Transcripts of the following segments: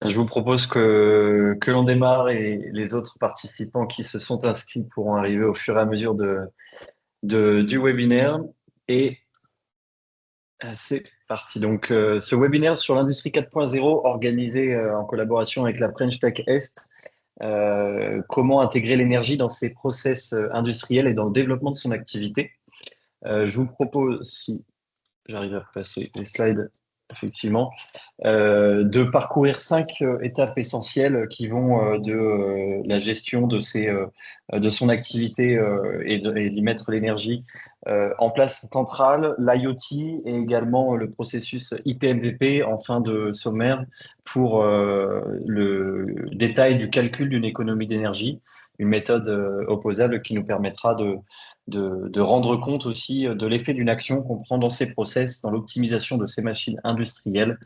Je vous propose que l'on démarre et les autres participants qui se sont inscrits pourront arriver au fur et à mesure du webinaire. Et c'est parti. Donc, ce webinaire sur l'industrie 4.0 organisé en collaboration avec la French Tech Est, comment intégrer l'énergie dans ses process industriels et dans le développement de son activité. Je vous propose, si j'arrive à passer les slides, effectivement, de parcourir cinq étapes essentielles qui vont de la gestion de son activité et d'y mettre l'énergie en place centrale, l'IoT et également le processus IPMVP en fin de sommaire pour le détail du calcul d'une économie d'énergie, une méthode opposable qui nous permettra de rendre compte aussi de l'effet d'une action qu'on prend dans ces process, dans l'optimisation de ces machines industrielles.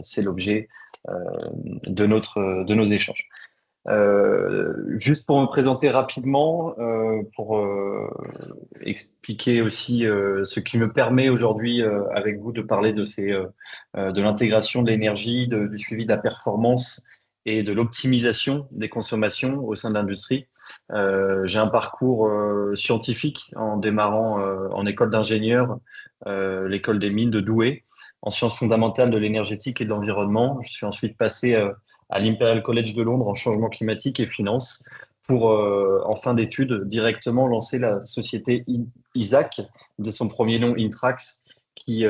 C'est l'objet euh, de nos échanges. Juste pour me présenter rapidement, pour expliquer aussi ce qui me permet aujourd'hui avec vous de parler de l'intégration de l'énergie, du suivi de la performance et de l'optimisation des consommations au sein de l'industrie. J'ai un parcours scientifique en démarrant en école d'ingénieur, l'école des mines de Douai, en sciences fondamentales de l'énergétique et de l'environnement. Je suis ensuite passé à l'Imperial College de Londres en changement climatique et finance pour, en fin d'études, directement lancer la société ISAC, de son premier nom Intrax, qui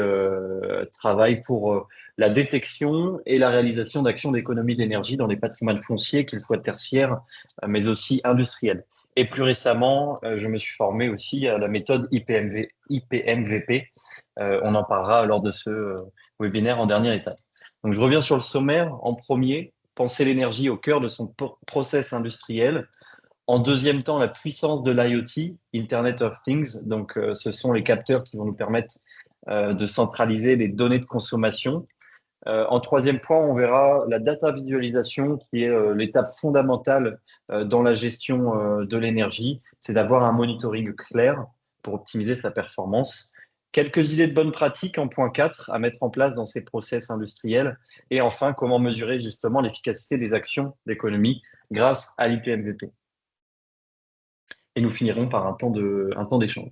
travaille pour la détection et la réalisation d'actions d'économie d'énergie dans les patrimoines fonciers, qu'ils soient tertiaires, mais aussi industriels. Et plus récemment, je me suis formé aussi à la méthode IPMVP. On en parlera lors de ce webinaire en dernière étape. Donc, je reviens sur le sommaire. En premier, penser l'énergie au cœur de son process industriel. En deuxième temps, la puissance de l'IoT, Internet of Things. Donc, ce sont les capteurs qui vont nous permettre de centraliser les données de consommation. En troisième point, on verra la data visualisation, qui est l'étape fondamentale dans la gestion de l'énergie. C'est d'avoir un monitoring clair pour optimiser sa performance. Quelques idées de bonnes pratiques en point 4 à mettre en place dans ces process industriels. Et enfin, comment mesurer justement l'efficacité des actions d'économie grâce à l'IPMVP. Et nous finirons par un temps d'échange.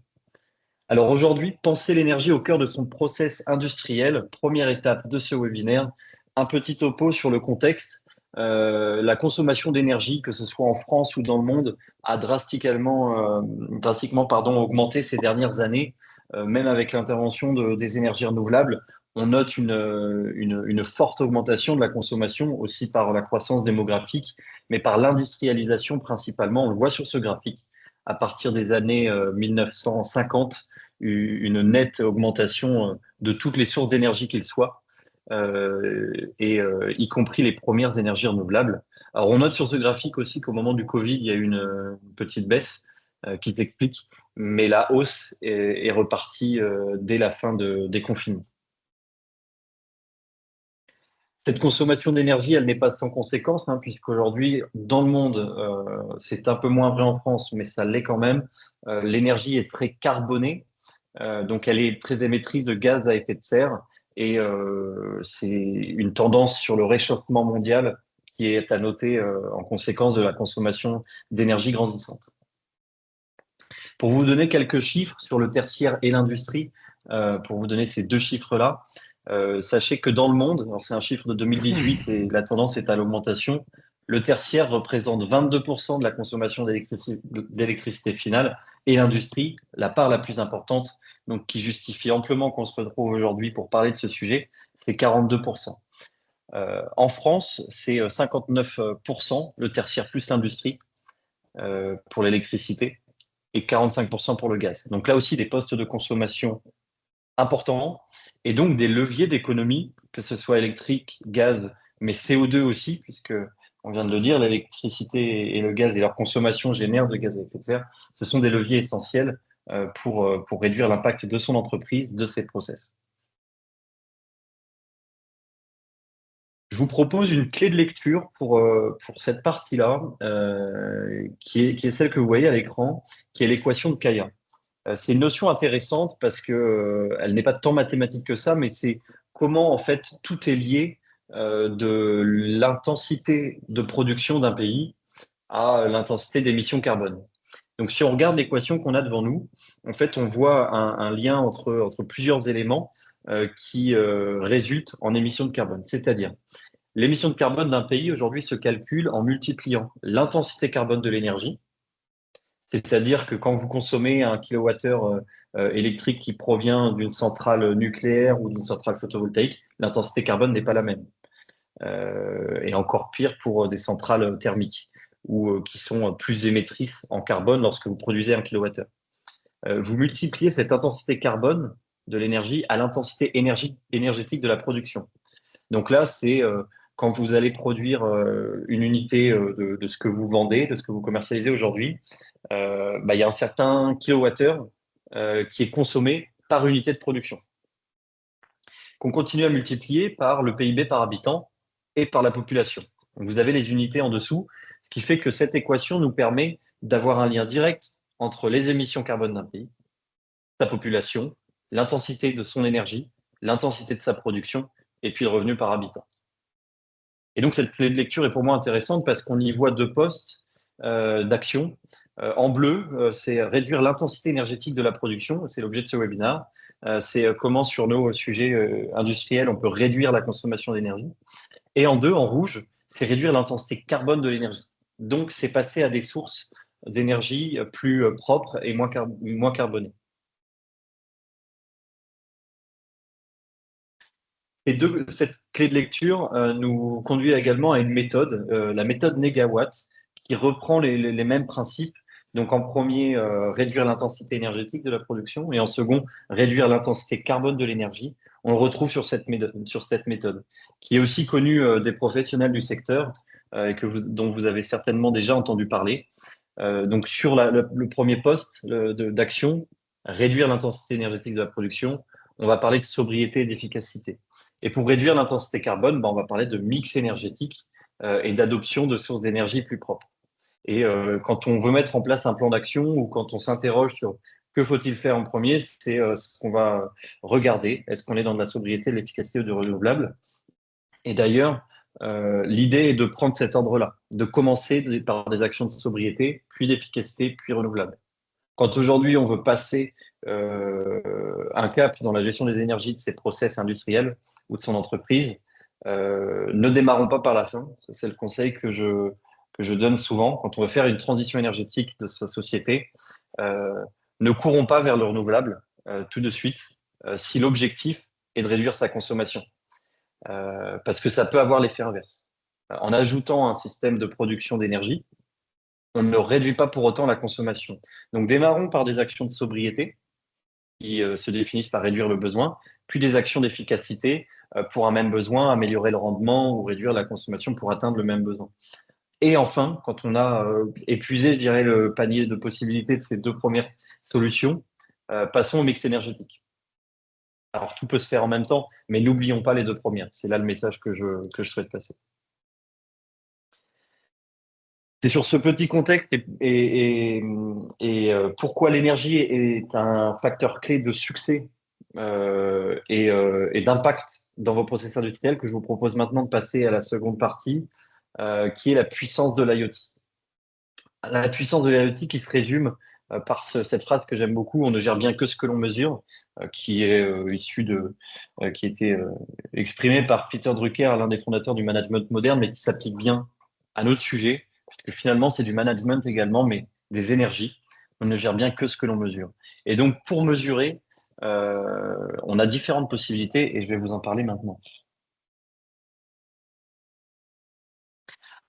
Alors aujourd'hui, penser l'énergie au cœur de son process industriel, première étape de ce webinaire, un petit topo sur le contexte. La consommation d'énergie, que ce soit en France ou dans le monde, a drastiquement augmenté ces dernières années, même avec l'intervention des énergies renouvelables. On note une forte augmentation de la consommation, aussi par la croissance démographique, mais par l'industrialisation principalement. On le voit sur ce graphique. À partir des années 1950, une nette augmentation de toutes les sources d'énergie qu'il soit, y compris les premières énergies renouvelables. Alors, on note sur ce graphique aussi qu'au moment du Covid, il y a eu une petite baisse qui t'explique, mais la hausse est repartie dès la fin des confinements. Cette consommation d'énergie, elle n'est pas sans conséquence, hein, puisqu'aujourd'hui, dans le monde, c'est un peu moins vrai en France, mais ça l'est quand même, l'énergie est très carbonée. Donc, elle est très émettrice de gaz à effet de serre et c'est une tendance sur le réchauffement mondial qui est à noter en conséquence de la consommation d'énergie grandissante. Pour vous donner quelques chiffres sur le tertiaire et l'industrie, pour vous donner ces deux chiffres-là, sachez que dans le monde, alors c'est un chiffre de 2018 et la tendance est à l'augmentation, le tertiaire représente 22% de la consommation d'électricité finale et l'industrie, la part la plus importante, donc qui justifie amplement qu'on se retrouve aujourd'hui pour parler de ce sujet, c'est 42%. En France, c'est 59%, le tertiaire plus l'industrie pour l'électricité et 45% pour le gaz. Donc là aussi, des postes de consommation importants et donc des leviers d'économie, que ce soit électrique, gaz, mais CO2 aussi, puisque on vient de le dire, l'électricité et le gaz et leur consommation génèrent de gaz à effet de serre. Ce sont des leviers essentiels pour réduire l'impact de son entreprise, de ses process. Je vous propose une clé de lecture pour cette partie-là, qui est celle que vous voyez à l'écran, qui est l'équation de Kaya. C'est une notion intéressante parce que elle n'est pas tant mathématique que ça, mais c'est comment en fait tout est lié de l'intensité de production d'un pays à l'intensité d'émissions carbone. Donc, si on regarde l'équation qu'on a devant nous, en fait, on voit un lien entre plusieurs éléments qui résultent en émissions de carbone. C'est-à-dire, l'émission de carbone d'un pays aujourd'hui se calcule en multipliant l'intensité carbone de l'énergie, c'est-à-dire que quand vous consommez un kilowattheure électrique qui provient d'une centrale nucléaire ou d'une centrale photovoltaïque, l'intensité carbone n'est pas la même. Et encore pire pour des centrales thermiques ou qui sont plus émettrices en carbone lorsque vous produisez un kilowattheure. Vous multipliez cette intensité carbone de l'énergie à l'intensité énergétique de la production. Donc là, c'est quand vous allez produire une unité de ce que vous vendez, de ce que vous commercialisez aujourd'hui, il y a un certain kilowattheure qui est consommé par unité de production, qu'on continue à multiplier par le PIB par habitant et par la population. Donc vous avez les unités en dessous, ce qui fait que cette équation nous permet d'avoir un lien direct entre les émissions carbone d'un pays, sa population, l'intensité de son énergie, l'intensité de sa production, et puis le revenu par habitant. Et donc cette clé de lecture est pour moi intéressante parce qu'on y voit deux postes d'action. En bleu, c'est réduire l'intensité énergétique de la production, c'est l'objet de ce webinaire. C'est comment sur nos sujets industriels, on peut réduire la consommation d'énergie. Et en deux, en rouge, c'est réduire l'intensité carbone de l'énergie. Donc c'est passer à des sources d'énergie plus propres et moins carbonées. Cette clé de lecture nous conduit également à une méthode, la méthode Négawatt, qui reprend les mêmes principes. Donc en premier, réduire l'intensité énergétique de la production et en second, réduire l'intensité carbone de l'énergie. On le retrouve sur cette méthode, qui est aussi connue des professionnels du secteur et dont vous avez certainement déjà entendu parler. Donc sur le premier poste d'action, réduire l'intensité énergétique de la production, on va parler de sobriété et d'efficacité. Et pour réduire l'intensité carbone, on va parler de mix énergétique et d'adoption de sources d'énergie plus propres. Et quand on veut mettre en place un plan d'action ou quand on s'interroge sur que faut-il faire en premier, c'est ce qu'on va regarder. Est-ce qu'on est dans de la sobriété, de l'efficacité ou du renouvelable? Et d'ailleurs, l'idée est de prendre cet ordre-là, de commencer par des actions de sobriété, puis d'efficacité, puis renouvelable. Quand aujourd'hui on veut passer un cap dans la gestion des énergies de ses process industriels ou de son entreprise, ne démarrons pas par la fin. C'est le conseil que je donne souvent. Quand on veut faire une transition énergétique de sa société, ne courons pas vers le renouvelable tout de suite si l'objectif est de réduire sa consommation. Parce que ça peut avoir l'effet inverse. En ajoutant un système de production d'énergie, on ne réduit pas pour autant la consommation. Donc démarrons par des actions de sobriété qui se définissent par réduire le besoin, puis des actions d'efficacité pour un même besoin, améliorer le rendement ou réduire la consommation pour atteindre le même besoin. Et enfin, quand on a épuisé, je dirais, le panier de possibilités de ces deux premières solutions, passons au mix énergétique. Alors, tout peut se faire en même temps, mais n'oublions pas les deux premières. C'est là le message que je souhaite passer. C'est sur ce petit contexte et pourquoi l'énergie est un facteur clé de succès et d'impact dans vos process industriels que je vous propose maintenant de passer à la seconde partie, qui est la puissance de l'IoT. La puissance de l'IoT qui se résume par cette phrase que j'aime beaucoup, on ne gère bien que ce que l'on mesure, qui est qui a été exprimée par Peter Drucker, l'un des fondateurs du management moderne, mais qui s'applique bien à notre sujet, parce que finalement c'est du management également, mais des énergies. On ne gère bien que ce que l'on mesure. Et donc pour mesurer, on a différentes possibilités et je vais vous en parler maintenant.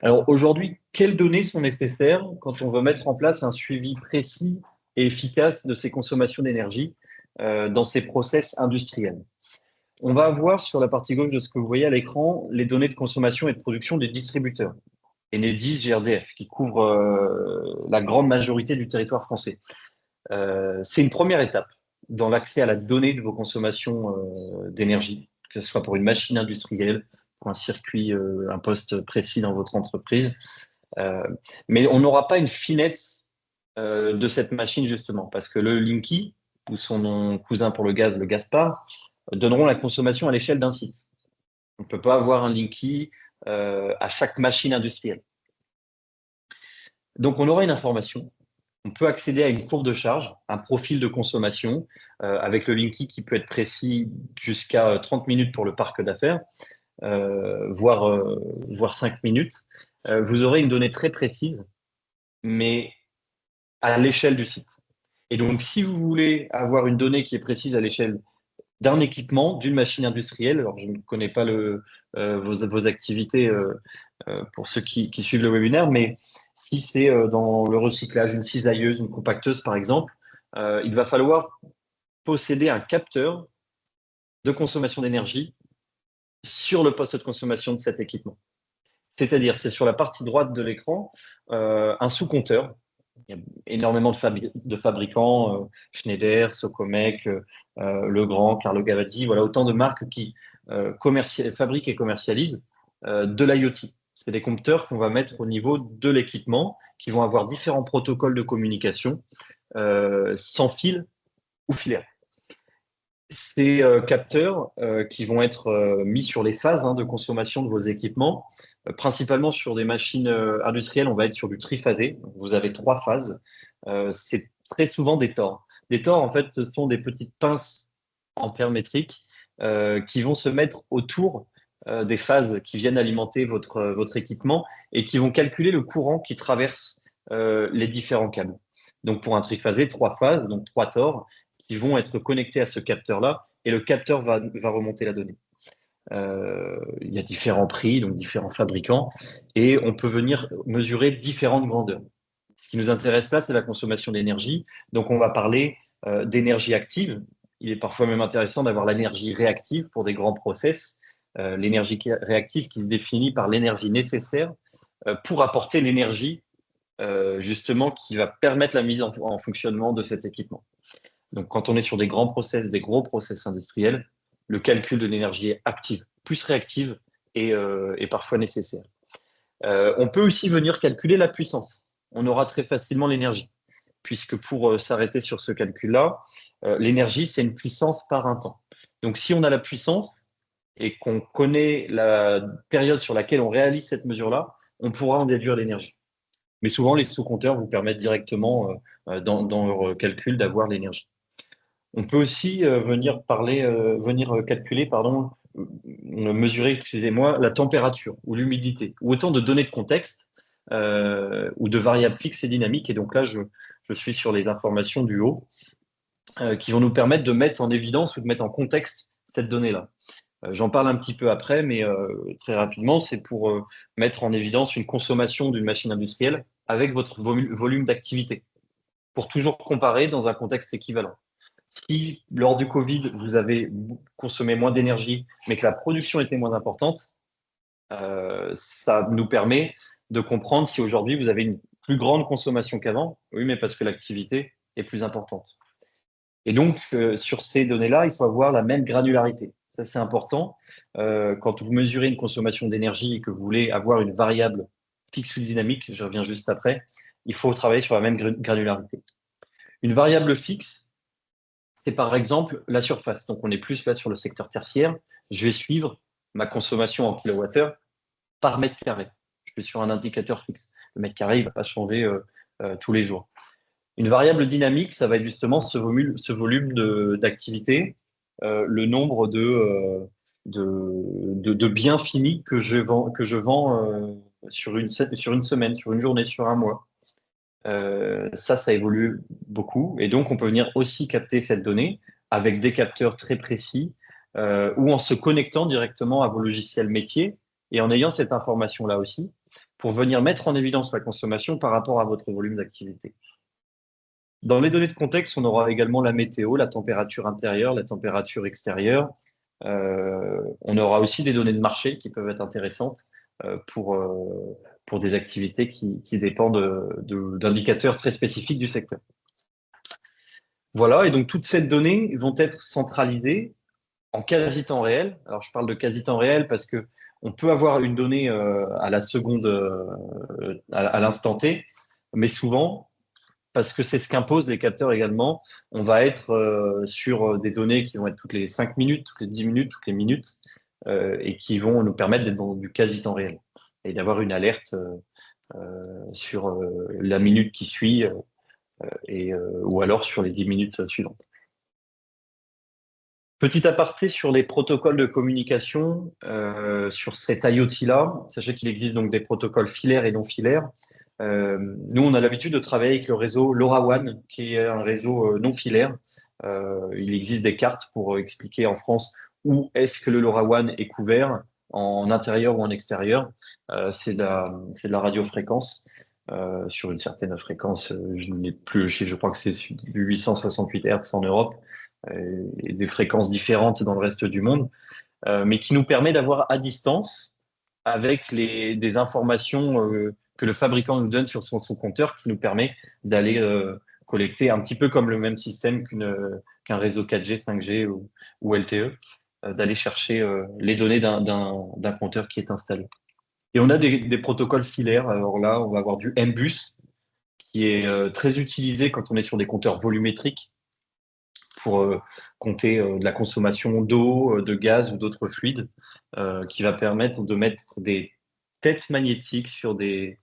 Alors aujourd'hui, quelles données sont nécessaires quand on veut mettre en place un suivi précis et efficace de ces consommations d'énergie dans ces process industriels? On va avoir sur la partie gauche de ce que vous voyez à l'écran les données de consommation et de production des distributeurs, Enedis, GRDF, qui couvrent la grande majorité du territoire français. C'est une première étape dans l'accès à la donnée de vos consommations d'énergie, que ce soit pour une machine industrielle, pour un circuit, un poste précis dans votre entreprise. Mais on n'aura pas une finesse de cette machine, justement, parce que le Linky, ou son cousin pour le gaz, le Gaspard, donneront la consommation à l'échelle d'un site. On ne peut pas avoir un Linky à chaque machine industrielle. Donc, on aura une information. On peut accéder à une courbe de charge, un profil de consommation, avec le Linky qui peut être précis jusqu'à 30 minutes pour le parc d'affaires, voire 5 minutes. Vous aurez une donnée très précise, mais à l'échelle du site. Et donc, si vous voulez avoir une donnée qui est précise à l'échelle d'un équipement, d'une machine industrielle, alors je ne connais pas vos activités pour ceux qui suivent le webinaire, mais si c'est dans le recyclage, une cisailleuse, une compacteuse par exemple, il va falloir posséder un capteur de consommation d'énergie sur le poste de consommation de cet équipement. C'est-à-dire, c'est sur la partie droite de l'écran, un sous-compteur. Il y a énormément de fabricants, Schneider, Socomec, Legrand, Carlo Gavazzi, voilà autant de marques qui fabriquent et commercialisent de l'IoT. C'est des compteurs qu'on va mettre au niveau de l'équipement, qui vont avoir différents protocoles de communication, sans fil ou filaire. Ces capteurs qui vont être mis sur les phases de consommation de vos équipements, principalement sur des machines industrielles, on va être sur du triphasé. Donc, vous avez 3 phases. C'est très souvent des tors. Des tors, en fait, ce sont des petites pinces ampères métriques qui vont se mettre autour des phases qui viennent alimenter votre équipement et qui vont calculer le courant qui traverse les différents câbles. Donc pour un triphasé, 3 phases, donc 3 tors qui vont être connectés à ce capteur-là, et le capteur va remonter la donnée. Il y a différents prix, donc différents fabricants, et on peut venir mesurer différentes grandeurs. Ce qui nous intéresse là, c'est la consommation d'énergie. Donc on va parler d'énergie active. Il est parfois même intéressant d'avoir l'énergie réactive pour des grands process. L'énergie réactive qui se définit par l'énergie nécessaire pour apporter l'énergie justement qui va permettre la mise en fonctionnement de cet équipement. Donc, quand on est sur des grands process, des gros process industriels, le calcul de l'énergie est active, plus réactive et parfois nécessaire. On peut aussi venir calculer la puissance. On aura très facilement l'énergie, puisque pour s'arrêter sur ce calcul-là, l'énergie, c'est une puissance par un temps. Donc, si on a la puissance et qu'on connaît la période sur laquelle on réalise cette mesure-là, on pourra en déduire l'énergie. Mais souvent, les sous-compteurs vous permettent directement, dans leur calcul, d'avoir l'énergie. On peut aussi venir calculer, mesurer, excusez-moi, la température ou l'humidité, ou autant de données de contexte ou de variables fixes et dynamiques. Et donc là, je suis sur les informations du haut qui vont nous permettre de mettre en évidence ou de mettre en contexte cette donnée-là. J'en parle un petit peu après, mais très rapidement, c'est pour mettre en évidence une consommation d'une machine industrielle avec votre volume d'activité, pour toujours comparer dans un contexte équivalent. Si lors du Covid, vous avez consommé moins d'énergie, mais que la production était moins importante, ça nous permet de comprendre si aujourd'hui vous avez une plus grande consommation qu'avant. Oui, mais parce que l'activité est plus importante. Et donc, sur ces données-là, il faut avoir la même granularité. Ça, c'est important. Quand vous mesurez une consommation d'énergie et que vous voulez avoir une variable fixe ou dynamique, je reviens juste après, il faut travailler sur la même granularité. Une variable fixe, c'est par exemple la surface. Donc, on est plus là sur le secteur tertiaire. Je vais suivre ma consommation en kilowattheure par mètre carré. Je suis sur un indicateur fixe. Le mètre carré, il ne va pas changer tous les jours. Une variable dynamique, ça va être justement ce volume d'activité, le nombre de biens finis que je vends sur une semaine, sur une journée, sur un mois. Ça évolue beaucoup. Et donc, on peut venir aussi capter cette donnée avec des capteurs très précis ou en se connectant directement à vos logiciels métiers et en ayant cette information-là aussi pour venir mettre en évidence la consommation par rapport à votre volume d'activité. Dans les données de contexte, on aura également la météo, la température intérieure, la température extérieure. On aura aussi des données de marché qui peuvent être intéressantes pour des activités qui dépendent d'indicateurs très spécifiques du secteur. Voilà, et donc toutes ces données vont être centralisées en quasi-temps réel. Alors je parle de quasi-temps réel parce que on peut avoir une donnée à la seconde, à l'instant T, mais souvent, parce que c'est ce qu'imposent les capteurs également, on va être sur des données qui vont être toutes les 5 minutes, toutes les 10 minutes, toutes les minutes. et qui vont nous permettre d'être dans du quasi temps réel et d'avoir une alerte sur la minute qui suit ou alors sur les 10 minutes suivantes. Petit aparté sur les protocoles de communication, sur cet IoT-là. Sachez qu'il existe donc des protocoles filaires et non filaires. Nous, on a l'habitude de travailler avec le réseau LoRaWAN, qui est un réseau non filaire. Il existe des cartes pour expliquer en France où est-ce que le LoRaWAN est couvert, en intérieur ou en extérieur. C'est de la radiofréquence. Sur une certaine fréquence, je n'ai plus le chiffre, je crois que c'est 868 Hz en Europe, et des fréquences différentes dans le reste du monde, mais qui nous permet d'avoir à distance, avec des informations que le fabricant nous donne sur son compteur, qui nous permet d'aller collecter un petit peu comme le même système qu'un réseau 4G, 5G ou LTE, d'aller chercher les données d'un compteur qui est installé. Et on a des protocoles filaires. Alors là, on va avoir du M-Bus, qui est très utilisé quand on est sur des compteurs volumétriques pour compter de la consommation d'eau, de gaz ou d'autres fluides, qui va permettre de mettre des têtes magnétiques sur des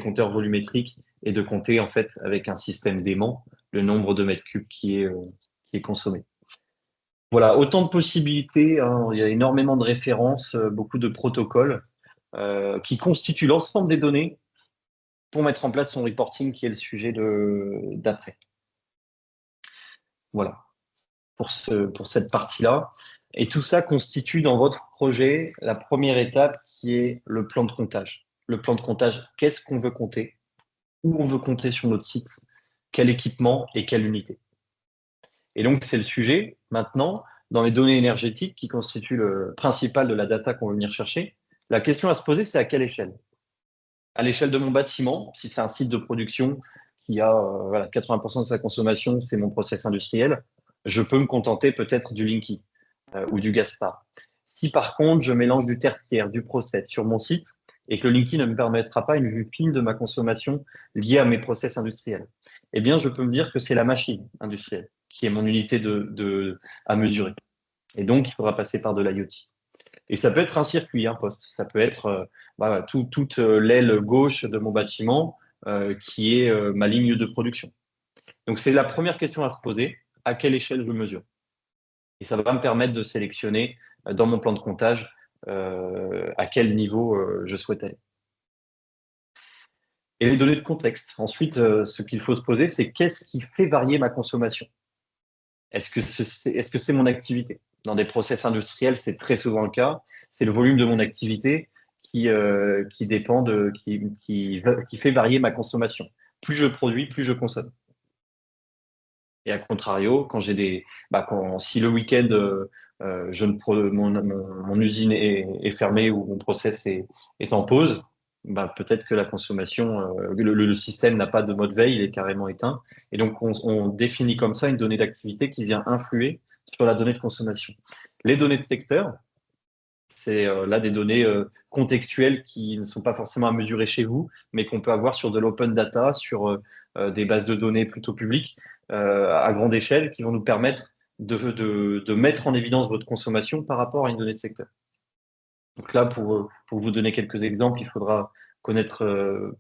compteurs volumétriques et de compter en fait avec un système d'aimant le nombre de mètres cubes qui est consommé. Voilà, autant de possibilités, hein. Il y a énormément de références, beaucoup de protocoles qui constituent l'ensemble des données pour mettre en place son reporting qui est le sujet d'après. Voilà pour cette partie-là. Et tout ça constitue dans votre projet la première étape qui est le plan de comptage. Le plan de comptage, qu'est-ce qu'on veut compter? Où on veut compter sur notre site? Quel équipement et quelle unité? Et donc, c'est le sujet. Maintenant, dans les données énergétiques qui constituent le principal de la data qu'on veut venir chercher, la question à se poser, c'est à quelle échelle? À l'échelle de mon bâtiment, si c'est un site de production qui a voilà, 80% de sa consommation, c'est mon process industriel, je peux me contenter peut-être du Linky ou du Gaspard. Si par contre, je mélange du tertiaire, du process sur mon site et que le Linky ne me permettra pas une vue fine de ma consommation liée à mes process industriels, eh bien, je peux me dire que c'est la machine industrielle qui est mon unité à mesurer. Et donc, il faudra passer par de l'IoT. Et ça peut être un circuit, un poste. Ça peut être toute l'aile gauche de mon bâtiment qui est ma ligne de production. Donc, c'est la première question à se poser. À quelle échelle je mesure? Et ça va me permettre de sélectionner dans mon plan de comptage à quel niveau je souhaite aller. Et les données de contexte. Ensuite, ce qu'il faut se poser, c'est qu'est-ce qui fait varier ma consommation? Est-ce que c'est mon activité? Dans des process industriels, c'est très souvent le cas. C'est le volume de mon activité qui dépend qui fait varier ma consommation. Plus je produis, plus je consomme. Et à contrario, si le week-end, mon usine est fermée ou mon process est en pause, peut-être que la consommation, le système n'a pas de mode veille, il est carrément éteint. Et donc, on définit comme ça une donnée d'activité qui vient influer sur la donnée de consommation. Les données de secteur, c'est là des données contextuelles qui ne sont pas forcément à mesurer chez vous, mais qu'on peut avoir sur de l'open data, sur des bases de données plutôt publiques à grande échelle qui vont nous permettre de mettre en évidence votre consommation par rapport à une donnée de secteur. Donc là, pour vous donner quelques exemples, il faudra connaître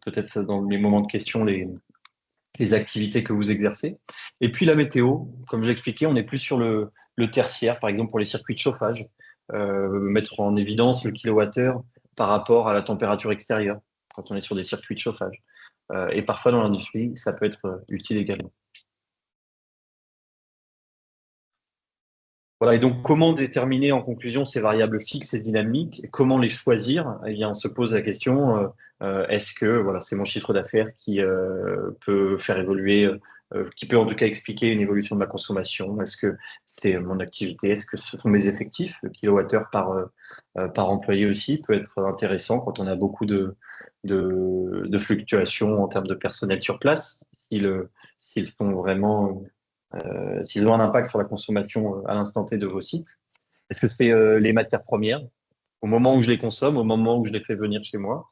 peut-être dans les moments de questions les activités que vous exercez. Et puis la météo, comme je l'ai expliqué, on est plus sur le tertiaire, par exemple pour les circuits de chauffage, mettre en évidence le kilowattheure par rapport à la température extérieure quand on est sur des circuits de chauffage. Et parfois dans l'industrie, ça peut être utile également. Voilà, et donc comment déterminer en conclusion ces variables fixes et dynamiques? Et comment les choisir? Eh bien, on se pose la question, est-ce que voilà, c'est mon chiffre d'affaires qui peut faire évoluer, qui peut en tout cas expliquer une évolution de ma consommation? Est-ce que c'est mon activité? Est-ce que ce sont mes effectifs? Le kilowattheure par employé aussi peut être intéressant quand on a beaucoup de fluctuations en termes de personnel sur place. S'ils sont vraiment s'ils ont un impact sur la consommation à l'instant T de vos sites. Est-ce que c'est les matières premières au moment où je les consomme, au moment où je les fais venir chez moi,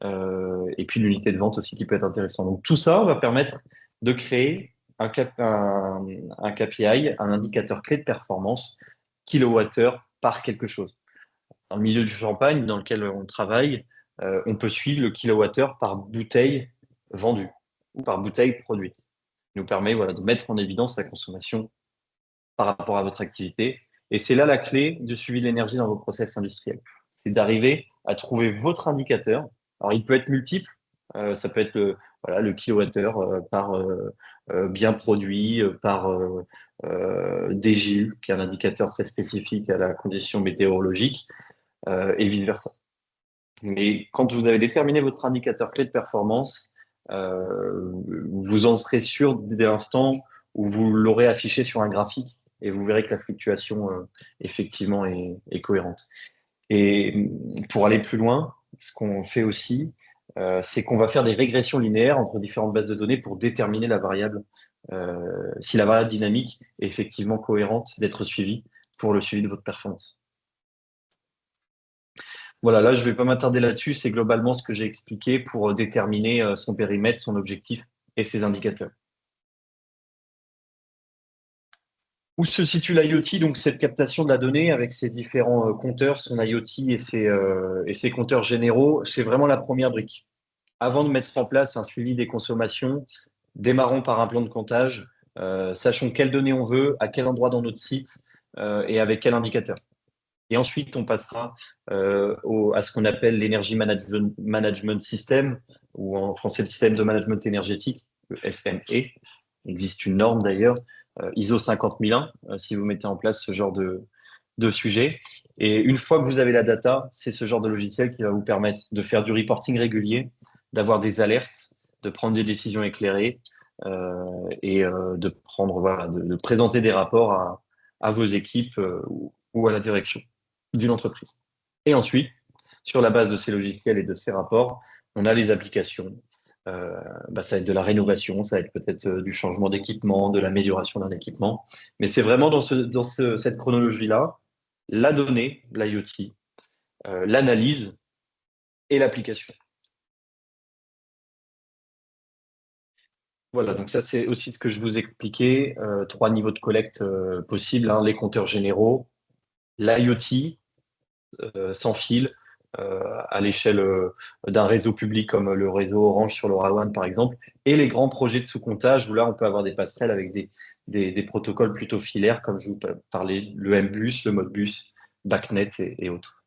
et puis l'unité de vente aussi qui peut être intéressant. Donc tout ça va permettre de créer un KPI, un indicateur clé de performance, kilowattheure par quelque chose. Dans le milieu du champagne dans lequel on travaille, on peut suivre le kilowattheure par bouteille vendue ou par bouteille produite. Ça nous permet voilà, de mettre en évidence la consommation par rapport à votre activité. Et c'est là la clé du suivi de l'énergie dans vos process industriels. C'est d'arriver à trouver votre indicateur. Alors, il peut être multiple. Ça peut être voilà, le kilowattheure par bien produit, par DGU, qui est un indicateur très spécifique à la condition météorologique, et vice-versa. Mais quand vous avez déterminé votre indicateur clé de performance, vous en serez sûr dès l'instant où vous l'aurez affiché sur un graphique et vous verrez que la fluctuation, effectivement, est cohérente. Et pour aller plus loin, ce qu'on fait aussi, c'est qu'on va faire des régressions linéaires entre différentes bases de données pour déterminer la variable, si la variable dynamique est effectivement cohérente d'être suivie pour le suivi de votre performance. Voilà, là, je ne vais pas m'attarder là-dessus. C'est globalement ce que j'ai expliqué pour déterminer son périmètre, son objectif et ses indicateurs. Où se situe l'IoT, donc cette captation de la donnée avec ses différents compteurs, son IoT et ses compteurs généraux, c'est vraiment la première brique. Avant de mettre en place un suivi des consommations, démarrons par un plan de comptage, sachons quelles données on veut, à quel endroit dans notre site et avec quel indicateur. Et ensuite, on passera à ce qu'on appelle l'énergie management system, ou en français le système de management énergétique, le SME. Il existe une norme d'ailleurs, ISO 50001, si vous mettez en place ce genre de sujet. Et une fois que vous avez la data, c'est ce genre de logiciel qui va vous permettre de faire du reporting régulier, d'avoir des alertes, de prendre des décisions éclairées et de prendre, voilà, de présenter des rapports à vos équipes ou à la direction d'une entreprise. Et ensuite, sur la base de ces logiciels et de ces rapports, on a les applications. Ça va être de la rénovation, ça va être peut-être du changement d'équipement, de l'amélioration d'un équipement. Mais c'est vraiment cette chronologie-là, la donnée, l'IoT, l'analyse et l'application. Voilà, donc ça c'est aussi ce que je vous expliquais, trois niveaux de collecte possibles, hein, les compteurs généraux, l'IoT, sans fil à l'échelle d'un réseau public comme le réseau Orange sur LoRaWAN par exemple, et les grands projets de sous-comptage où là on peut avoir des passerelles avec des protocoles plutôt filaires comme je vous parlais, le MBus, le Modbus, BACnet et autres.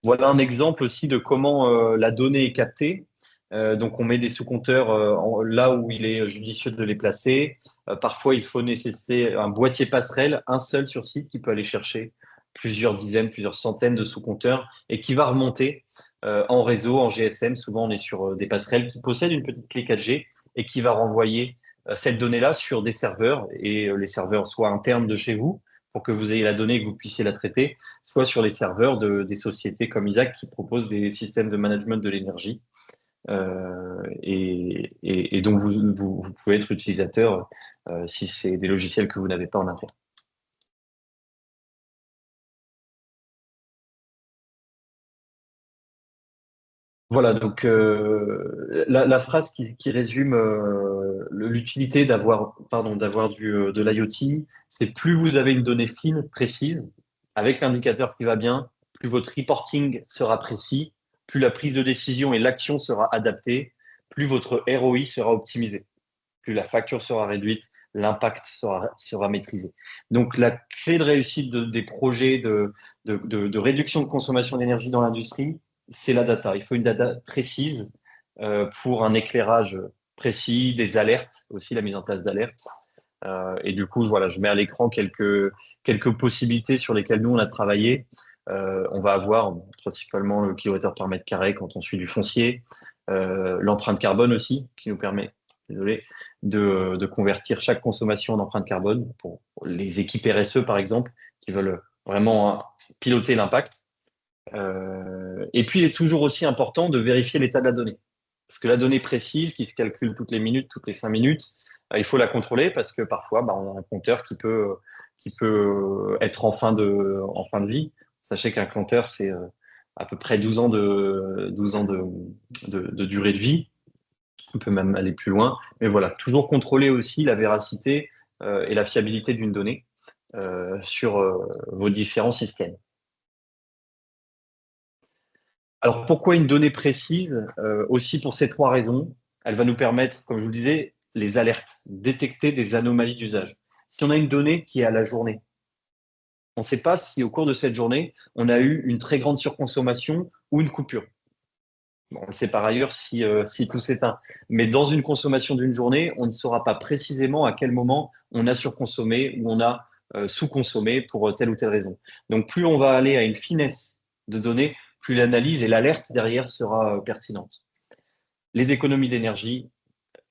Voilà un exemple aussi de comment la donnée est captée. Donc on met des sous-compteurs là où il est judicieux de les placer. Parfois il faut nécessiter un boîtier passerelle, un seul sur site qui peut aller chercher plusieurs dizaines, plusieurs centaines de sous-compteurs et qui va remonter en réseau, en GSM. Souvent on est sur des passerelles qui possèdent une petite clé 4G et qui va renvoyer cette donnée-là sur des serveurs et les serveurs soit internes de chez vous pour que vous ayez la donnée et que vous puissiez la traiter, soit sur les serveurs des sociétés comme Isaac qui proposent des systèmes de management de l'énergie et dont vous pouvez être utilisateur si c'est des logiciels que vous n'avez pas en interne. Voilà, donc la phrase qui résume l'utilité d'avoir de l'IoT, c'est plus vous avez une donnée fine, précise, avec l'indicateur qui va bien, plus votre reporting sera précis, plus la prise de décision et l'action sera adaptée, plus votre ROI sera optimisé, plus la facture sera réduite, l'impact sera maîtrisé. Donc la clé de réussite des projets de réduction de consommation d'énergie dans l'industrie, c'est la data. Il faut une data précise pour un éclairage précis, des alertes, aussi la mise en place d'alertes. Et du coup, voilà, je mets à l'écran quelques possibilités sur lesquelles nous, on a travaillé. On va avoir principalement le kilowattheure par mètre carré quand on suit du foncier, l'empreinte carbone aussi, qui nous permet, désolé, de convertir chaque consommation en empreinte carbone pour les équipes RSE, par exemple, qui veulent vraiment hein, piloter l'impact. Et puis, il est toujours aussi important de vérifier l'état de la donnée. Parce que la donnée précise, qui se calcule toutes les minutes, toutes les 5 minutes, il faut la contrôler parce que parfois, on a un compteur qui peut être en fin de vie. Sachez qu'un compteur, c'est à peu près 12 ans de durée de vie. On peut même aller plus loin. Mais voilà, toujours contrôler aussi la véracité et la fiabilité d'une donnée sur vos différents systèmes. Alors pourquoi une donnée précise? Aussi pour ces trois raisons. Elle va nous permettre, comme je vous le disais, les alertes, détecter des anomalies d'usage. Si on a une donnée qui est à la journée, on ne sait pas si au cours de cette journée, on a eu une très grande surconsommation ou une coupure. Bon, on le sait par ailleurs si tout s'éteint. Mais dans une consommation d'une journée, on ne saura pas précisément à quel moment on a surconsommé ou on a sous-consommé pour telle ou telle raison. Donc plus on va aller à une finesse de données, plus l'analyse et l'alerte derrière sera pertinente. Les économies d'énergie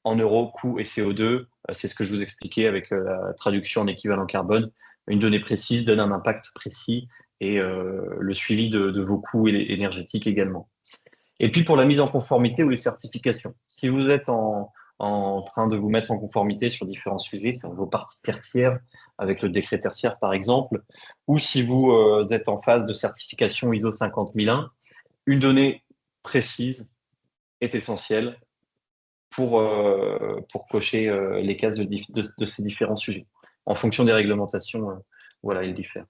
en euros, coûts et CO2, c'est ce que je vous expliquais avec la traduction en équivalent carbone. Une donnée précise donne un impact précis et le suivi de vos coûts énergétiques également. Et puis pour la mise en conformité ou les certifications. Si vous êtes en train de vous mettre en conformité sur différents sujets, sur vos parties tertiaires, avec le décret tertiaire par exemple, ou si vous êtes en phase de certification ISO 50001, une donnée précise est essentielle pour cocher les cases de ces différents sujets. En fonction des réglementations, voilà, ils diffèrent.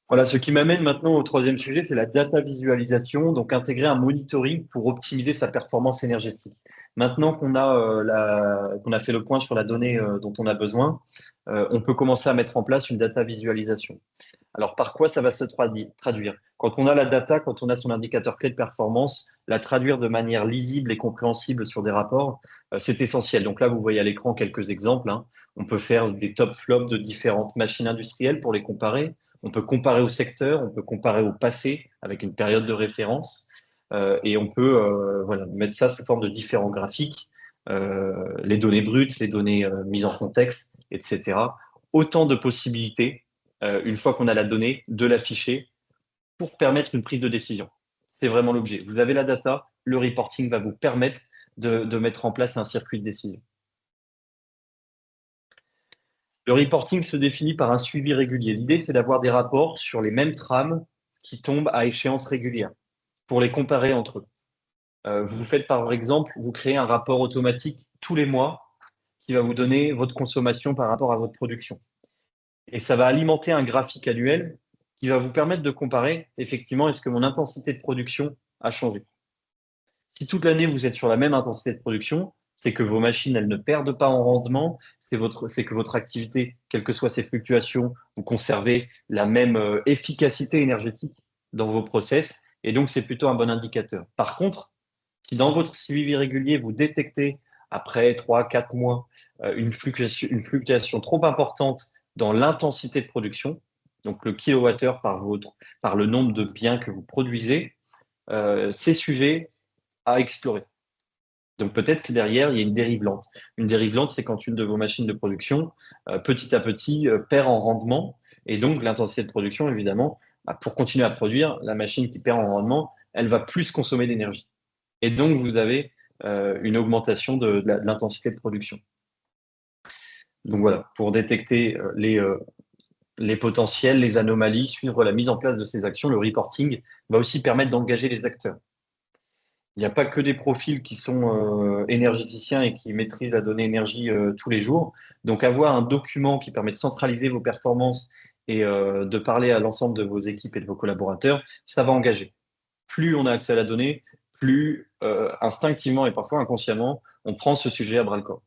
Voilà, ce qui m'amène maintenant au troisième sujet, c'est la data visualisation, donc intégrer un monitoring pour optimiser sa performance énergétique. Maintenant qu'on a fait le point sur la donnée dont on a besoin, on peut commencer à mettre en place une data visualisation. Alors, par quoi ça va se traduire? Quand on a la data, quand on a son indicateur clé de performance, la traduire de manière lisible et compréhensible sur des rapports, c'est essentiel. Donc là, vous voyez à l'écran quelques exemples, hein. On peut faire des top flops de différentes machines industrielles pour les comparer. On peut comparer au secteur, on peut comparer au passé avec une période de référence. Et on peut voilà, mettre ça sous forme de différents graphiques, les données brutes, les données mises en contexte, etc. Autant de possibilités une fois qu'on a la donnée, de l'afficher pour permettre une prise de décision. C'est vraiment l'objet. Vous avez la data, le reporting va vous permettre de mettre en place un circuit de décision. Le reporting se définit par un suivi régulier. L'idée, c'est d'avoir des rapports sur les mêmes trames qui tombent à échéance régulière pour les comparer entre eux. Vous faites par exemple, vous créez un rapport automatique tous les mois qui va vous donner votre consommation par rapport à votre production. Et ça va alimenter un graphique annuel qui va vous permettre de comparer effectivement est-ce que mon intensité de production a changé. Si toute l'année vous êtes sur la même intensité de production, c'est que vos machines elles ne perdent pas en rendement, c'est que votre activité, quelles que soient ses fluctuations, vous conservez la même efficacité énergétique dans vos process et donc c'est plutôt un bon indicateur. Par contre, si dans votre suivi régulier vous détectez après 3, 4 mois une fluctuation trop importante dans l'intensité de production, donc le kilowattheure par le nombre de biens que vous produisez, c'est sujet à explorer. Donc peut-être que derrière, il y a une dérive lente. Une dérive lente, c'est quand une de vos machines de production, petit à petit, perd en rendement. Et donc l'intensité de production, évidemment, pour continuer à produire, la machine qui perd en rendement, elle va plus consommer d'énergie. Et donc vous avez une augmentation de l'intensité de production. Donc voilà, pour détecter les potentiels, les anomalies, suivre la mise en place de ces actions, le reporting va aussi permettre d'engager les acteurs. Il n'y a pas que des profils qui sont énergéticiens et qui maîtrisent la donnée énergie tous les jours. Donc avoir un document qui permet de centraliser vos performances et de parler à l'ensemble de vos équipes et de vos collaborateurs, ça va engager. Plus on a accès à la donnée, plus instinctivement et parfois inconsciemment, on prend ce sujet à bras le corps.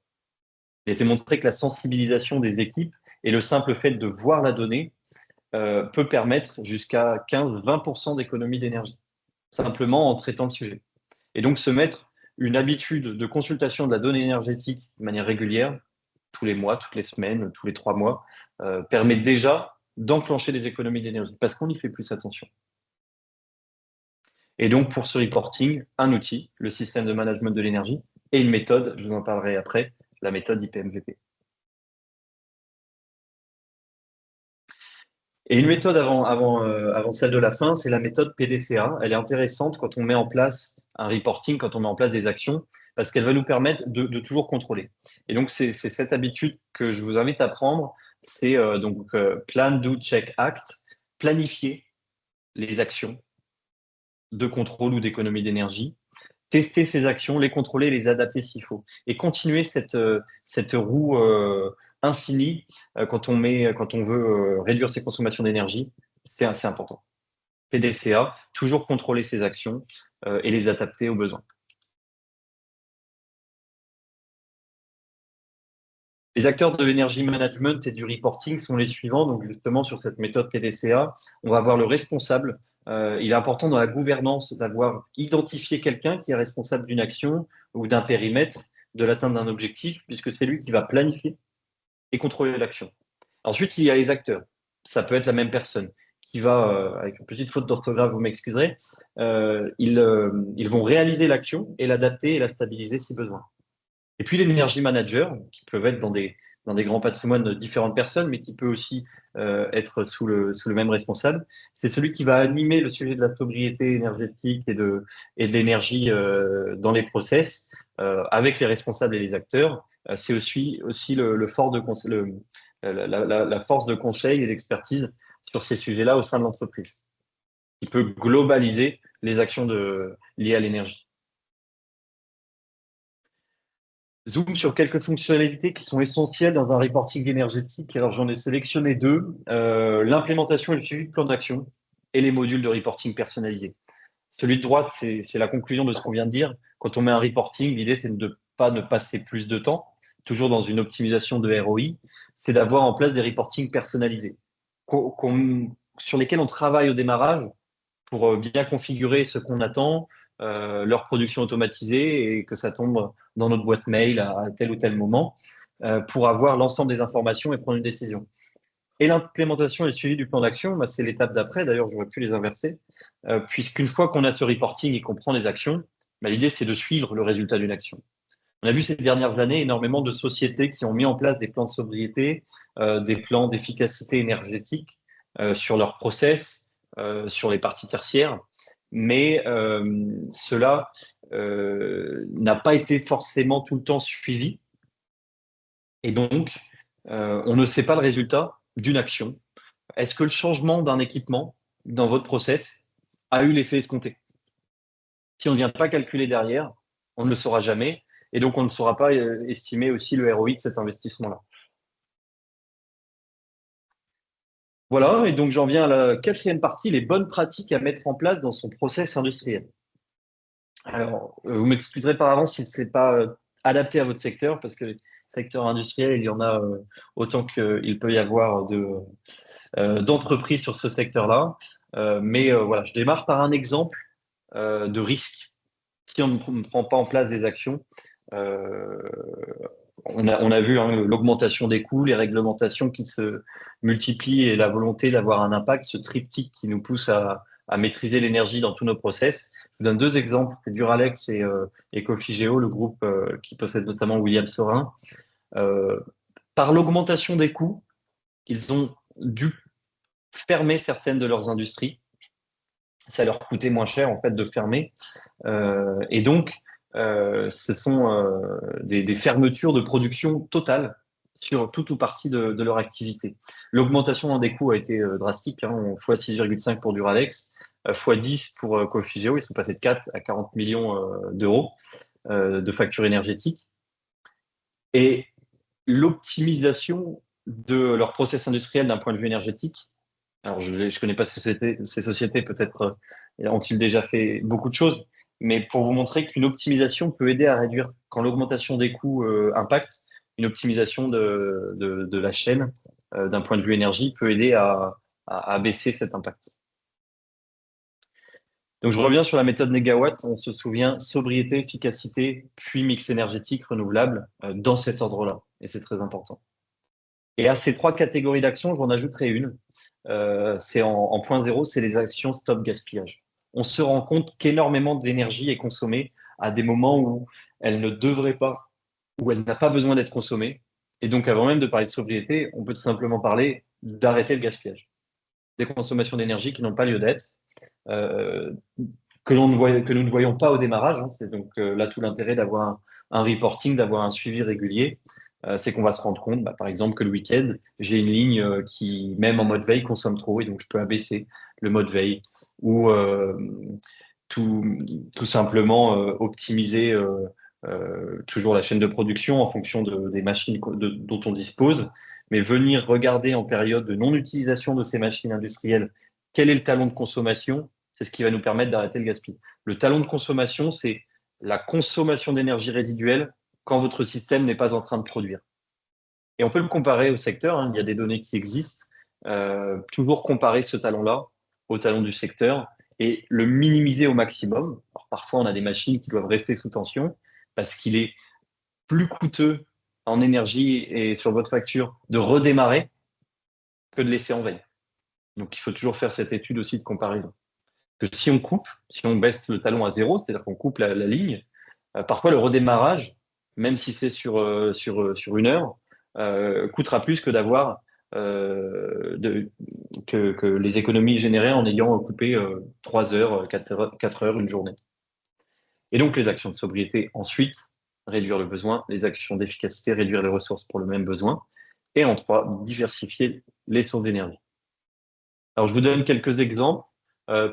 Il a été montré que la sensibilisation des équipes et le simple fait de voir la donnée peut permettre jusqu'à 15-20% d'économie d'énergie, simplement en traitant le sujet. Et donc se mettre une habitude de consultation de la donnée énergétique de manière régulière, tous les mois, toutes les semaines, tous les 3 mois, permet déjà d'enclencher des économies d'énergie parce qu'on y fait plus attention. Et donc pour ce reporting, un outil, le système de management de l'énergie, et une méthode, je vous en parlerai après, la méthode IPMVP. Et une méthode avant celle de la fin, c'est la méthode PDCA. Elle est intéressante quand on met en place un reporting, quand on met en place des actions, parce qu'elle va nous permettre de toujours contrôler. Et donc, c'est cette habitude que je vous invite à prendre. C'est Plan, Do, Check, Act. Planifier les actions de contrôle ou d'économie d'énergie. Tester ces actions, les contrôler, les adapter s'il faut. Et continuer cette roue infinie quand on veut réduire ses consommations d'énergie. C'est assez important. TDCA, toujours contrôler ses actions et les adapter aux besoins. Les acteurs de l'énergie management et du reporting sont les suivants. Donc, justement, sur cette méthode TDCA, on va avoir le responsable. Il est important dans la gouvernance d'avoir identifié quelqu'un qui est responsable d'une action ou d'un périmètre, de l'atteinte d'un objectif, puisque c'est lui qui va planifier et contrôler l'action. Ensuite, il y a les acteurs. Ça peut être la même personne qui va, avec une petite faute d'orthographe, vous m'excuserez, ils vont réaliser l'action et l'adapter et la stabiliser si besoin. Et puis l'énergie manager, qui peuvent être dans des grands patrimoines de différentes personnes, mais qui peut aussi être sous le même responsable. C'est celui qui va animer le sujet de la sobriété énergétique et de l'énergie dans les process, avec les responsables et les acteurs. C'est aussi le fort de la force de conseil et d'expertise sur ces sujets-là au sein de l'entreprise, qui peut globaliser les actions liées à l'énergie. Zoom sur quelques fonctionnalités qui sont essentielles dans un reporting énergétique. Alors, j'en ai sélectionné deux. L'implémentation et le suivi de plan d'action et les modules de reporting personnalisés. Celui de droite, c'est la conclusion de ce qu'on vient de dire. Quand on met un reporting, l'idée, c'est de ne pas passer plus de temps, toujours dans une optimisation de ROI, c'est d'avoir en place des reportings personnalisés sur lesquels on travaille au démarrage pour bien configurer ce qu'on attend, leur production automatisée et que ça tombe dans notre boîte mail à tel ou tel moment pour avoir l'ensemble des informations et prendre une décision. Et l'implémentation et le suivi du plan d'action, bah, c'est l'étape d'après. D'ailleurs, j'aurais pu les inverser, puisqu'une fois qu'on a ce reporting et qu'on prend les actions, bah, l'idée, c'est de suivre le résultat d'une action. On a vu ces dernières années énormément de sociétés qui ont mis en place des plans de sobriété, des plans d'efficacité énergétique sur leurs process, sur les parties tertiaires, mais cela n'a pas été forcément tout le temps suivi. Et donc, on ne sait pas le résultat d'une action. Est-ce que le changement d'un équipement dans votre process a eu l'effet escompté? Si on ne vient pas calculer derrière, on ne le saura jamais. Et donc, on ne saura pas estimer aussi le ROI de cet investissement-là. Voilà, et donc j'en viens à la quatrième partie, les bonnes pratiques à mettre en place dans son process industriel. Alors, vous m'excuserez par avance si ce n'est pas adapté à votre secteur, parce que le secteur industriel, il y en a autant qu'il peut y avoir d'entreprises sur ce secteur-là. Mais voilà, je démarre par un exemple de risque. Si on ne prend pas en place des actions, on a vu hein, l'augmentation des coûts, les réglementations qui se multiplient et la volonté d'avoir un impact, ce triptyque qui nous pousse à maîtriser l'énergie dans tous nos process. Je vous donne deux exemples, Duralex et Cofigeo, le groupe qui possède notamment William Sorin. Par l'augmentation des coûts, ils ont dû fermer certaines de leurs industries. Ça leur coûtait moins cher en fait de fermer. Et donc, ce sont des fermetures de production totale sur toute ou partie de leur activité. L'augmentation des coûts a été drastique, hein, fois 6,5 pour Duralex, fois 10 pour Cofigeo, ils sont passés de 4 à 40 millions d'euros de factures énergétiques. Et l'optimisation de leur process industriel d'un point de vue énergétique, alors je ne connais pas ces sociétés, peut-être ont-ils déjà fait beaucoup de choses, mais pour vous montrer qu'une optimisation peut aider à réduire, quand l'augmentation des coûts impacte, une optimisation de la chaîne d'un point de vue énergie peut aider à baisser cet impact. Donc je reviens sur la méthode négawatt, on se souvient sobriété, efficacité, puis mix énergétique renouvelable dans cet ordre-là, et c'est très important. Et à ces trois catégories d'actions, j'en ajouterai une. C'est en point zéro, c'est les actions stop gaspillage. On se rend compte qu'énormément d'énergie est consommée à des moments où elle ne devrait pas, où elle n'a pas besoin d'être consommée. Et donc, avant même de parler de sobriété, on peut tout simplement parler d'arrêter le gaspillage. Des consommations d'énergie qui n'ont pas lieu d'être, euh, que nous ne voyons pas au démarrage. Hein. C'est donc là tout l'intérêt d'avoir un reporting, d'avoir un suivi régulier. C'est qu'on va se rendre compte, par exemple, que le week-end, j'ai une ligne qui, même en mode veille, consomme trop et donc je peux abaisser le mode veille ou tout, tout simplement optimiser toujours la chaîne de production en fonction des machines dont on dispose, mais venir regarder en période de non-utilisation de ces machines industrielles quel est le talon de consommation? C'est ce qui va nous permettre d'arrêter le gaspillage. Le talon de consommation, c'est la consommation d'énergie résiduelle quand votre système n'est pas en train de produire. Et on peut le comparer au secteur, hein, il y a des données qui existent. Toujours comparer ce talon-là au talon du secteur et le minimiser au maximum. Alors, parfois, on a des machines qui doivent rester sous tension parce qu'il est plus coûteux en énergie et sur votre facture de redémarrer que de laisser en veille. Donc, il faut toujours faire cette étude aussi de comparaison. Que si on coupe, si on baisse le talon à zéro, c'est-à-dire qu'on coupe la ligne, parfois le redémarrage, même si c'est sur une heure, coûtera plus que d'avoir que les économies générées en ayant coupé 3 heures, 4 heures, une journée. Et donc les actions de sobriété, ensuite, réduire le besoin, les actions d'efficacité, réduire les ressources pour le même besoin, et en 3, diversifier les sources d'énergie. Alors je vous donne quelques exemples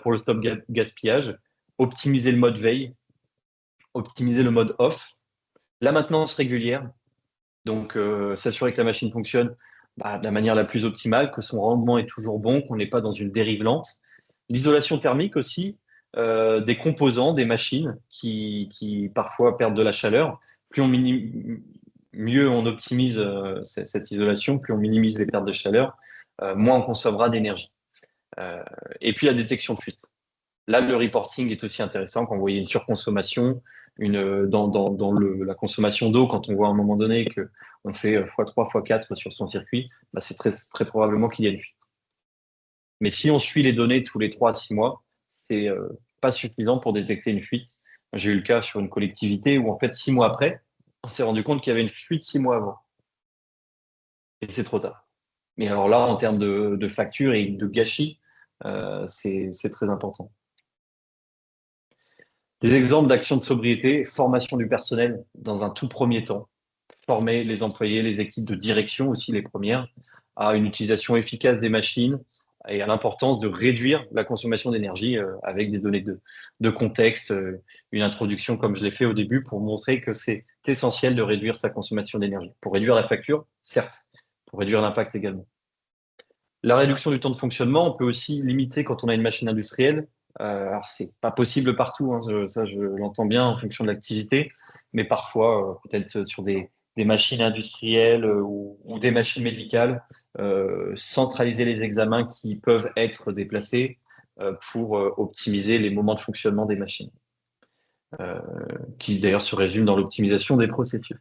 pour le stop gaspillage. Optimiser le mode veille, optimiser le mode off, la maintenance régulière, donc s'assurer que la machine fonctionne de la manière la plus optimale, que son rendement est toujours bon, qu'on n'est pas dans une dérive lente. L'isolation thermique aussi, des composants, des machines qui parfois perdent de la chaleur. Mieux on optimise cette isolation, plus on minimise les pertes de chaleur, moins on consommera d'énergie. Et puis la détection de fuite. Là, le reporting est aussi intéressant quand vous voyez une surconsommation, dans la consommation d'eau, quand on voit à un moment donné qu'on fait x3, x4 sur son circuit, c'est très, très probablement qu'il y a une fuite. Mais si on suit les données tous les 3 à 6 mois, c'est pas suffisant pour détecter une fuite. J'ai eu le cas sur une collectivité où en fait 6 mois après, on s'est rendu compte qu'il y avait une fuite 6 mois avant. Et c'est trop tard. Mais alors là, en termes de facture et de gâchis, c'est très important. Des exemples d'actions de sobriété, formation du personnel dans un tout premier temps. Former les employés, les équipes de direction aussi, les premières, à une utilisation efficace des machines et à l'importance de réduire la consommation d'énergie avec des données de contexte, une introduction comme je l'ai fait au début pour montrer que c'est essentiel de réduire sa consommation d'énergie. Pour réduire la facture, certes, pour réduire l'impact également. La réduction du temps de fonctionnement, on peut aussi limiter quand on a une machine industrielle. Alors, c'est pas possible partout, hein, ça je l'entends bien en fonction de l'activité, mais parfois, peut-être sur des machines industrielles ou des machines médicales, centraliser les examens qui peuvent être déplacés pour optimiser les moments de fonctionnement des machines, qui d'ailleurs se résument dans l'optimisation des processus.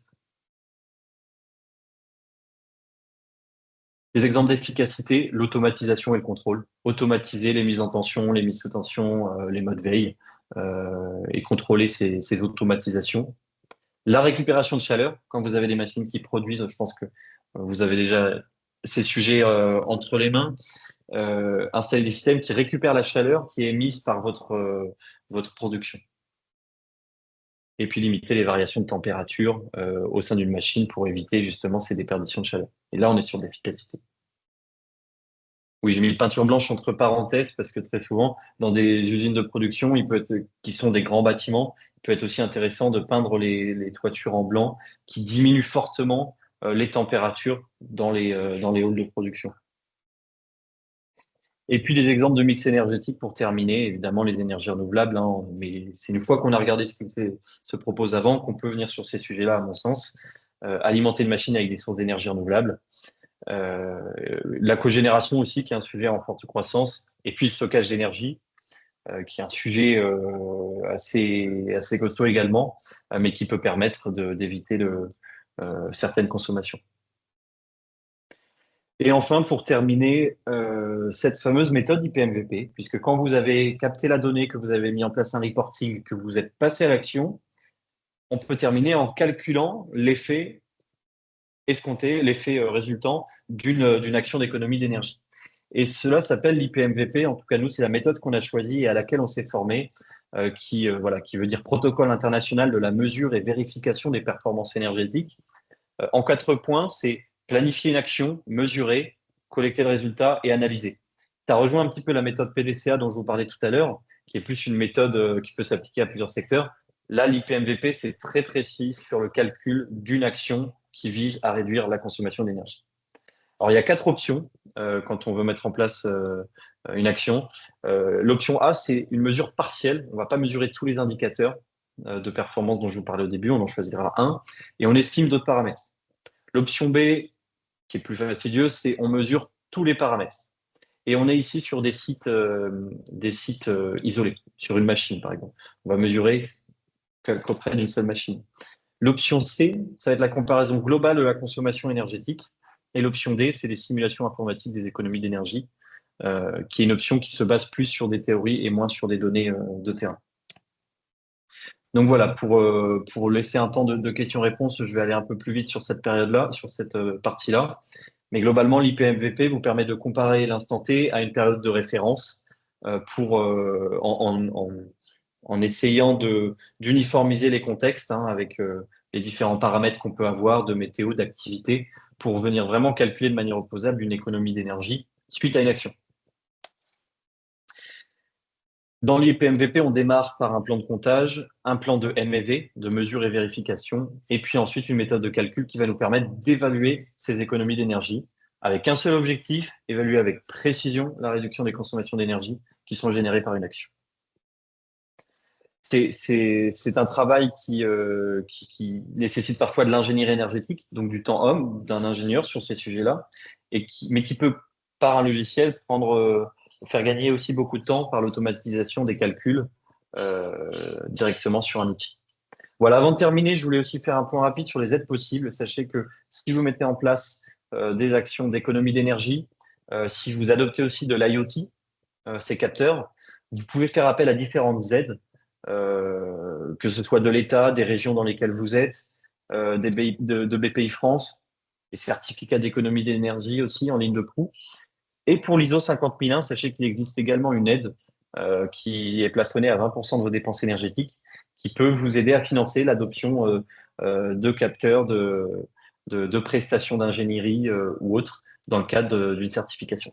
Des exemples d'efficacité, l'automatisation et le contrôle. Automatiser les mises en tension, les mises sous tension, les modes veille et contrôler ces automatisations. La récupération de chaleur, quand vous avez des machines qui produisent, je pense que vous avez déjà ces sujets entre les mains. Installer des systèmes qui récupèrent la chaleur qui est émise par votre production. Et puis limiter les variations de température au sein d'une machine pour éviter justement ces déperditions de chaleur. Et là, on est sur l'efficacité. Oui, j'ai mis une peinture blanche entre parenthèses parce que très souvent, dans des usines de production, qui sont des grands bâtiments, il peut être aussi intéressant de peindre les toitures en blanc qui diminuent fortement les températures dans les halls de production. Et puis des exemples de mix énergétique pour terminer, évidemment les énergies renouvelables, hein, mais c'est une fois qu'on a regardé ce qui se propose avant qu'on peut venir sur ces sujets-là, à mon sens. Alimenter une machine avec des sources d'énergie renouvelables. La cogénération aussi, qui est un sujet en forte croissance, et puis le stockage d'énergie, qui est un sujet assez costaud également, mais qui peut permettre d'éviter certaines consommations. Et enfin, pour terminer, cette fameuse méthode IPMVP, puisque quand vous avez capté la donnée, que vous avez mis en place un reporting, que vous êtes passé à l'action, on peut terminer en calculant l'effet escompté, l'effet résultant d'une action d'économie d'énergie. Et cela s'appelle l'IPMVP. En tout cas, nous, c'est la méthode qu'on a choisie et à laquelle on s'est formé, qui veut dire Protocole international de la mesure et vérification des performances énergétiques. En 4 points, c'est planifier une action, mesurer, collecter le résultat et analyser. Ça rejoint un petit peu la méthode PDCA dont je vous parlais tout à l'heure, qui est plus une méthode qui peut s'appliquer à plusieurs secteurs. Là, l'IPMVP, c'est très précis sur le calcul d'une action qui vise à réduire la consommation d'énergie. Alors, il y a 4 options. quand on veut mettre en place une action. L'option A, c'est une mesure partielle. On ne va pas mesurer tous les indicateurs de performance dont je vous parlais au début. On en choisira un et on estime d'autres paramètres. L'option B, qui est plus fastidieuse, c'est on mesure tous les paramètres. Et on est ici sur des sites isolés, sur une machine par exemple. On va mesurer qu'auprès d'une seule machine. L'option C, ça va être la comparaison globale de la consommation énergétique. Et l'option D, c'est des simulations informatiques des économies d'énergie, qui est une option qui se base plus sur des théories et moins sur des données de terrain. Donc voilà, pour laisser un temps de questions-réponses, je vais aller un peu plus vite sur cette période-là, sur cette partie-là. Mais globalement, l'IPMVP vous permet de comparer l'instant T à une période de référence en essayant d'uniformiser les contextes avec les différents paramètres qu'on peut avoir de météo, d'activité, pour venir vraiment calculer de manière opposable une économie d'énergie suite à une action. Dans l'IPMVP, on démarre par un plan de comptage, un plan de MEV, de mesure et vérification, et puis ensuite une méthode de calcul qui va nous permettre d'évaluer ces économies d'énergie avec un seul objectif, évaluer avec précision la réduction des consommations d'énergie qui sont générées par une action. C'est un travail qui nécessite parfois de l'ingénierie énergétique, donc du temps homme d'un ingénieur sur ces sujets-là, mais qui peut, par un logiciel, faire gagner aussi beaucoup de temps par l'automatisation des calculs directement sur un outil. Voilà, avant de terminer, je voulais aussi faire un point rapide sur les aides possibles. Sachez que si vous mettez en place des actions d'économie d'énergie, si vous adoptez aussi de l'IoT, ces capteurs, vous pouvez faire appel à différentes aides, que ce soit de l'État, des régions dans lesquelles vous êtes, de BPI France, les certificats d'économie d'énergie aussi en ligne de proue. Et pour l'ISO 50001, sachez qu'il existe également une aide qui est plafonnée à 20% de vos dépenses énergétiques, qui peut vous aider à financer l'adoption de capteurs, de prestations d'ingénierie ou autres dans le cadre d'une certification.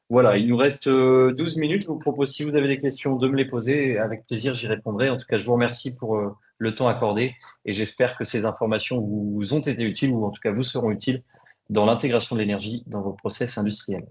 Voilà, il nous reste 12 minutes. Je vous propose, si vous avez des questions, de me les poser. Avec plaisir, j'y répondrai. En tout cas, je vous remercie pour le temps accordé et j'espère que ces informations vous ont été utiles ou en tout cas vous seront utiles dans l'intégration de l'énergie dans vos process industriels.